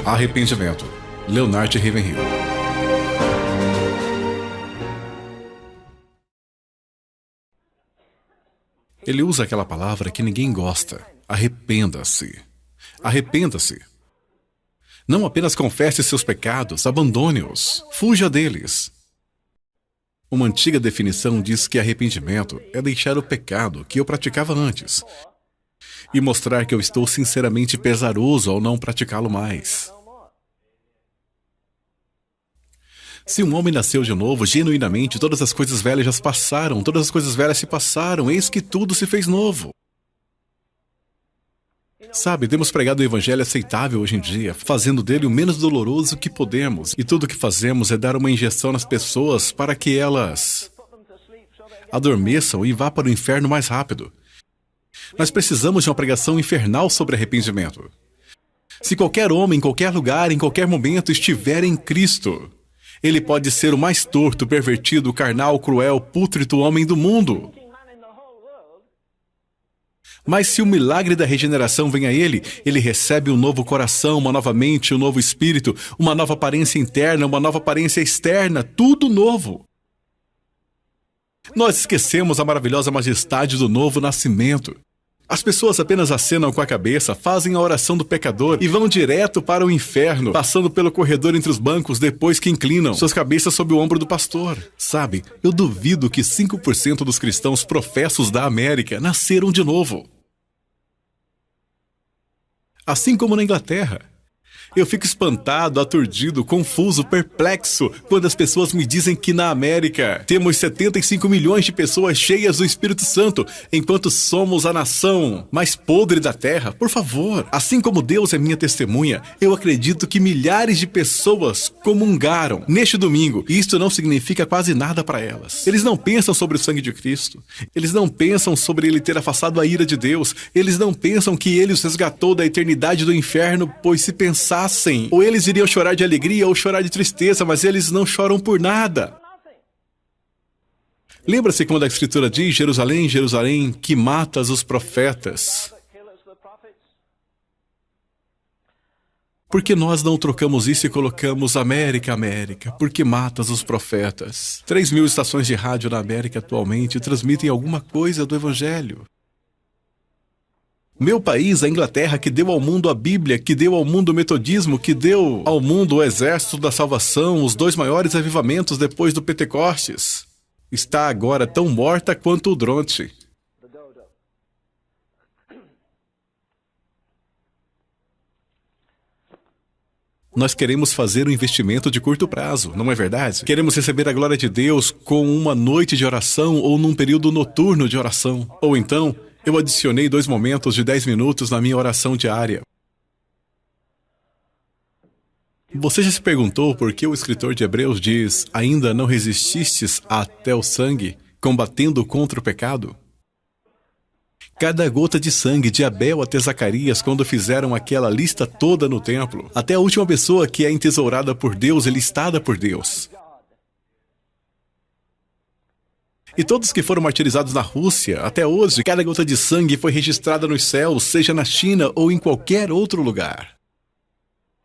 Arrependimento. Leonard Ravenhill. Ele usa aquela palavra que ninguém gosta. Arrependa-se. Arrependa-se. Não apenas confesse seus pecados, abandone-os. Fuja deles. Uma antiga definição diz que arrependimento é deixar o pecado que eu praticava antes e mostrar que eu estou sinceramente pesaroso ao não praticá-lo mais. Se um homem nasceu de novo, genuinamente, todas as coisas velhas já se passaram, todas as coisas velhas se passaram, eis que tudo se fez novo. Sabe, temos pregado o evangelho aceitável hoje em dia, fazendo dele o menos doloroso que podemos, e tudo o que fazemos é dar uma injeção nas pessoas para que elas adormeçam e vá para o inferno mais rápido. Nós precisamos de uma pregação infernal sobre arrependimento. Se qualquer homem, em qualquer lugar, em qualquer momento estiver em Cristo, ele pode ser o mais torto, pervertido, carnal, cruel, pútrido homem do mundo. Mas se o milagre da regeneração vem a ele, ele recebe um novo coração, uma nova mente, um novo espírito, uma nova aparência interna, uma nova aparência externa, tudo novo. Nós esquecemos a maravilhosa majestade do novo nascimento. As pessoas apenas acenam com a cabeça, fazem a oração do pecador e vão direto para o inferno, passando pelo corredor entre os bancos depois que inclinam suas cabeças sob o ombro do pastor. Sabe, eu duvido que 5% dos cristãos professos da América nasceram de novo. Assim como na Inglaterra. Eu fico espantado, aturdido, confuso, perplexo quando as pessoas me dizem que na América temos 75 milhões de pessoas cheias do Espírito Santo, enquanto somos a nação mais podre da terra. Por favor, assim como Deus é minha testemunha, eu acredito que milhares de pessoas comungaram neste domingo, e isto não significa quase nada para elas. Eles não pensam sobre o sangue de Cristo, eles não pensam sobre ele ter afastado a ira de Deus, eles não pensam que ele os resgatou da eternidade do inferno, pois se pensassem, ou eles iriam chorar de alegria ou chorar de tristeza, mas eles não choram por nada. Lembra-se quando a Escritura diz, Jerusalém, Jerusalém, que matas os profetas? Por que nós não trocamos isso e colocamos América, América? Por que matas os profetas? 3.000 estações de rádio na América atualmente transmitem alguma coisa do Evangelho. Meu país, a Inglaterra, que deu ao mundo a Bíblia, que deu ao mundo o metodismo, que deu ao mundo o exército da salvação, os 2 maiores avivamentos depois do Pentecostes, está agora tão morta quanto o Dronte. Nós queremos fazer um investimento de curto prazo, não é verdade? Queremos receber a glória de Deus com uma noite de oração ou num período noturno de oração. Ou então, eu adicionei 2 momentos de 10 minutos na minha oração diária. Você já se perguntou por que o escritor de Hebreus diz, ainda não resististes até o sangue, combatendo contra o pecado? Cada gota de sangue de Abel até Zacarias, quando fizeram aquela lista toda no templo, até a última pessoa que é entesourada por Deus e listada por Deus. E todos que foram martirizados na Rússia, até hoje, cada gota de sangue foi registrada nos céus, seja na China ou em qualquer outro lugar.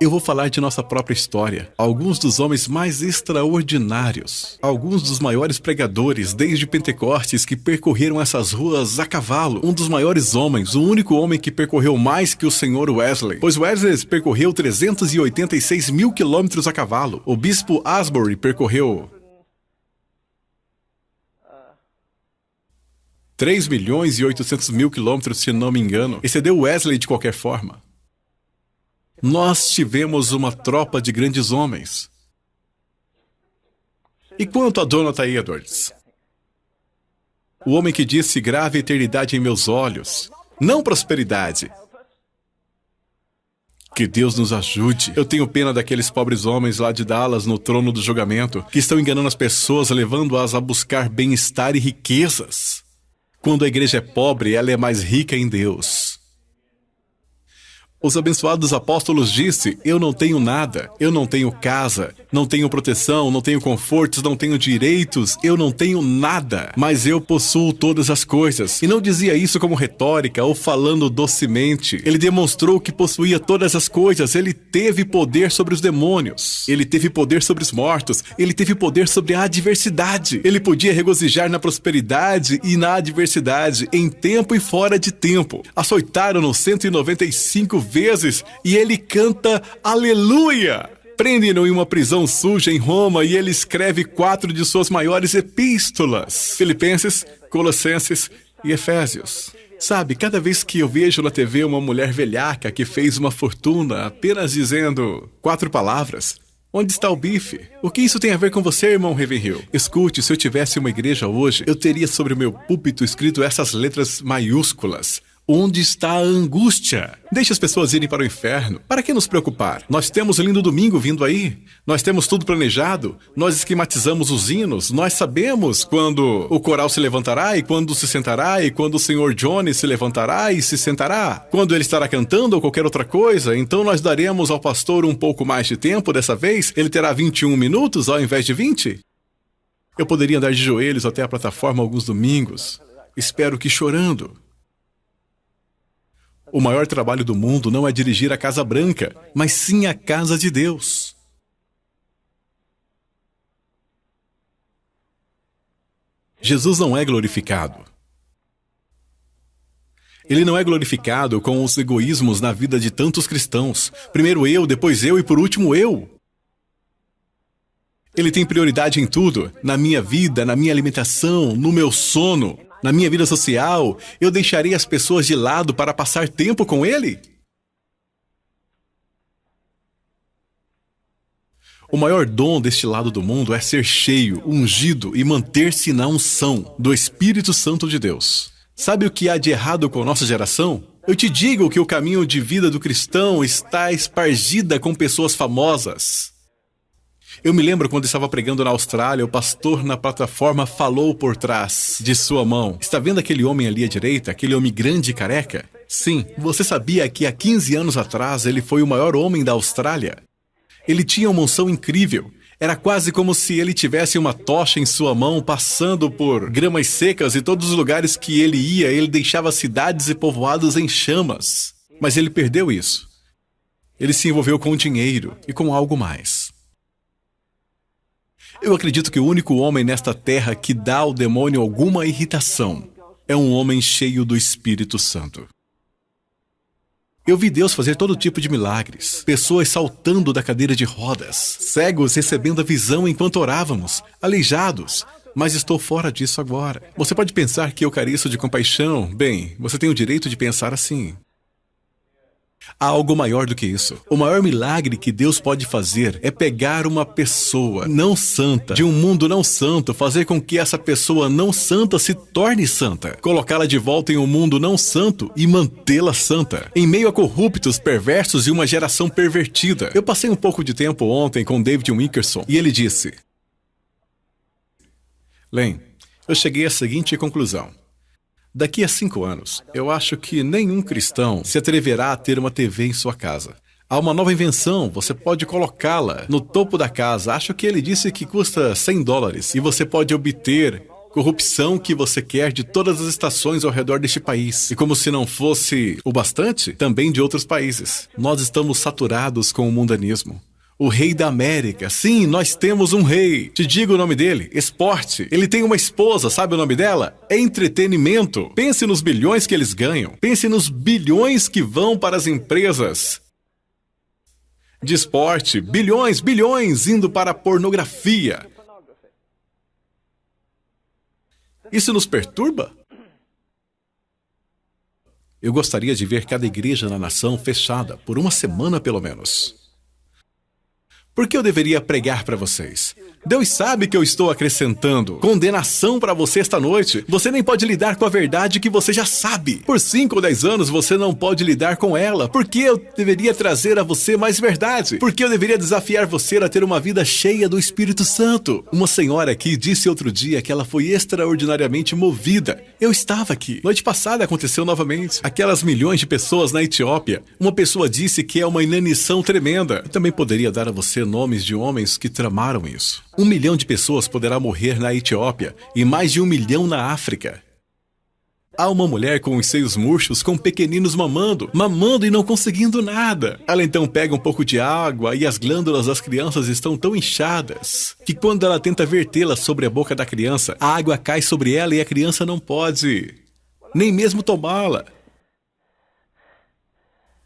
Eu vou falar de nossa própria história. Alguns dos homens mais extraordinários, alguns dos maiores pregadores desde Pentecostes que percorreram essas ruas a cavalo. Um dos maiores homens, o único homem que percorreu mais que o Sr. Wesley. Pois Wesley percorreu 386 mil quilômetros a cavalo. O bispo Asbury percorreu 3.800.000 quilômetros, se não me engano. Excedeu Wesley de qualquer forma. Nós tivemos uma tropa de grandes homens. E quanto a Jonathan Edwards? O homem que disse, grave a eternidade em meus olhos, não prosperidade. Que Deus nos ajude. Eu tenho pena daqueles pobres homens lá de Dallas, no trono do julgamento, que estão enganando as pessoas, levando-as a buscar bem-estar e riquezas. Quando a igreja é pobre, ela é mais rica em Deus. Os abençoados apóstolos disse: eu não tenho nada, eu não tenho casa, não tenho proteção, não tenho confortos, não tenho direitos, eu não tenho nada, mas eu possuo todas as coisas. E não dizia isso como retórica ou falando docemente. Ele demonstrou que possuía todas as coisas. Ele teve poder sobre os demônios, ele teve poder sobre os mortos, ele teve poder sobre a adversidade. Ele podia regozijar na prosperidade e na adversidade, em tempo e fora de tempo. Açoitaram-no 195 vezes e ele canta aleluia. Prendem-no em uma prisão suja em Roma e ele escreve 4 de suas maiores epístolas: Filipenses, Colossenses e Efésios. Sabe, cada vez que eu vejo na TV uma mulher velhaca que fez uma fortuna apenas dizendo 4 palavras: onde está o bife? O que isso tem a ver com você, irmão Ravenhill? Escute, se eu tivesse uma igreja hoje, eu teria sobre o meu púlpito escrito essas letras maiúsculas: onde está a angústia? Deixe as pessoas irem para o inferno. Para que nos preocupar? Nós temos o lindo domingo vindo aí. Nós temos tudo planejado. Nós esquematizamos os hinos. Nós sabemos quando o coral se levantará e quando se sentará e quando o Sr. Johnny se levantará e se sentará. Quando ele estará cantando ou qualquer outra coisa. Então nós daremos ao pastor um pouco mais de tempo dessa vez. Ele terá 21 minutos ao invés de 20. Eu poderia andar de joelhos até a plataforma alguns domingos. Espero que chorando. O maior trabalho do mundo não é dirigir a Casa Branca, mas sim a casa de Deus. Jesus não é glorificado. Ele não é glorificado com os egoísmos na vida de tantos cristãos. Primeiro eu, depois eu e por último eu. Ele tem prioridade em tudo, na minha vida, na minha alimentação, no meu sono. Na minha vida social, eu deixarei as pessoas de lado para passar tempo com ele? O maior dom deste lado do mundo é ser cheio, ungido e manter-se na unção do Espírito Santo de Deus. Sabe o que há de errado com a nossa geração? Eu te digo que o caminho de vida do cristão está espargida com pessoas famosas. Eu me lembro quando estava pregando na Austrália, o pastor na plataforma falou por trás de sua mão: está vendo aquele homem ali à direita, aquele homem grande e careca? Sim, você sabia que há 15 anos atrás ele foi o maior homem da Austrália? Ele tinha uma unção incrível. Era quase como se ele tivesse uma tocha em sua mão, passando por gramas secas e todos os lugares que ele ia, ele deixava cidades e povoados em chamas. Mas ele perdeu isso. Ele se envolveu com dinheiro e com algo mais. Eu acredito que o único homem nesta terra que dá ao demônio alguma irritação é um homem cheio do Espírito Santo. Eu vi Deus fazer todo tipo de milagres. Pessoas saltando da cadeira de rodas, cegos recebendo a visão enquanto orávamos, aleijados. Mas estou fora disso agora. Você pode pensar que eu careço de compaixão? Bem, você tem o direito de pensar assim. Há algo maior do que isso. O maior milagre que Deus pode fazer é pegar uma pessoa não santa, de um mundo não santo, fazer com que essa pessoa não santa se torne santa, colocá-la de volta em um mundo não santo e mantê-la santa, em meio a corruptos, perversos e uma geração pervertida. Eu passei um pouco de tempo ontem com David Wilkerson e ele disse: Len, eu cheguei à seguinte conclusão. Daqui a 5 anos, eu acho que nenhum cristão se atreverá a ter uma TV em sua casa. Há uma nova invenção, você pode colocá-la no topo da casa. Acho que ele disse que custa $100 e você pode obter corrupção que você quer de todas as estações ao redor deste país. E como se não fosse o bastante, também de outros países. Nós estamos saturados com o mundanismo. O rei da América. Sim, nós temos um rei. Te digo o nome dele. Esporte. Ele tem uma esposa, sabe o nome dela? É entretenimento. Pense nos bilhões que eles ganham. Pense nos bilhões que vão para as empresas de esporte. Bilhões, bilhões indo para a pornografia. Isso nos perturba? Eu gostaria de ver cada igreja na nação fechada por uma semana pelo menos. Por que eu deveria pregar para vocês? Deus sabe que eu estou acrescentando condenação para você esta noite. Você nem pode lidar com a verdade que você já sabe. Por 5 ou 10 anos você não pode lidar com ela. Por que eu deveria trazer a você mais verdade? Por que eu deveria desafiar você a ter uma vida cheia do Espírito Santo? Uma senhora aqui disse outro dia que ela foi extraordinariamente movida. Eu estava aqui. Noite passada aconteceu novamente. Aquelas milhões de pessoas na Etiópia. Uma pessoa disse que é uma inanição tremenda. Eu também poderia dar a você nomes de homens que tramaram isso. 1 milhão de pessoas poderá morrer na Etiópia e mais de 1 milhão na África. Há uma mulher com os seios murchos, com pequeninos mamando e não conseguindo nada. Ela então pega um pouco de água e as glândulas das crianças estão tão inchadas que quando ela tenta vertê-la sobre a boca da criança, a água cai sobre ela e a criança não pode nem mesmo tomá-la.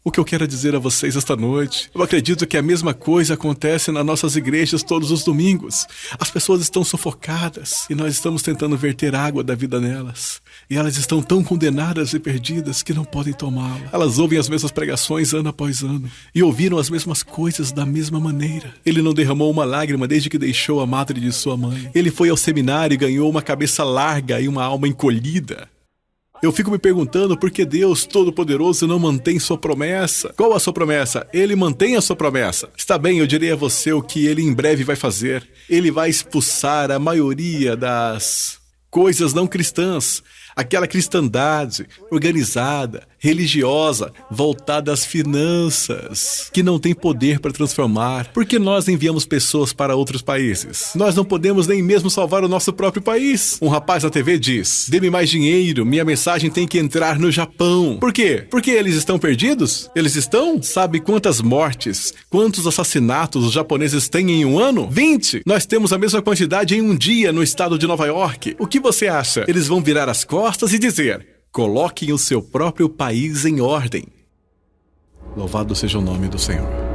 O que eu quero dizer a vocês esta noite, eu acredito que a mesma coisa acontece nas nossas igrejas todos os domingos. As pessoas estão sufocadas e nós estamos tentando verter água da vida nelas. E elas estão tão condenadas e perdidas que não podem tomá-la. Elas ouvem as mesmas pregações ano após ano e ouviram as mesmas coisas da mesma maneira. Ele não derramou uma lágrima desde que deixou a madre de sua mãe. Ele foi ao seminário e ganhou uma cabeça larga e uma alma encolhida. Eu fico me perguntando por que Deus Todo-Poderoso não mantém sua promessa. Qual a sua promessa? Ele mantém a sua promessa. Está bem, eu direi a você o que ele em breve vai fazer. Ele vai expulsar a maioria das coisas não cristãs. Aquela cristandade organizada, religiosa, voltada às finanças, que não tem poder para transformar. Por que nós enviamos pessoas para outros países? Nós não podemos nem mesmo salvar o nosso próprio país. Um rapaz na TV diz: dê-me mais dinheiro, minha mensagem tem que entrar no Japão. Por quê? Porque eles estão perdidos? Eles estão? Sabe quantas mortes, quantos assassinatos os japoneses têm em um ano? 20! Nós temos a mesma quantidade em um dia no estado de Nova York. O que você acha? Eles vão virar as costas e dizer: coloquem o seu próprio país em ordem. Louvado seja o nome do Senhor.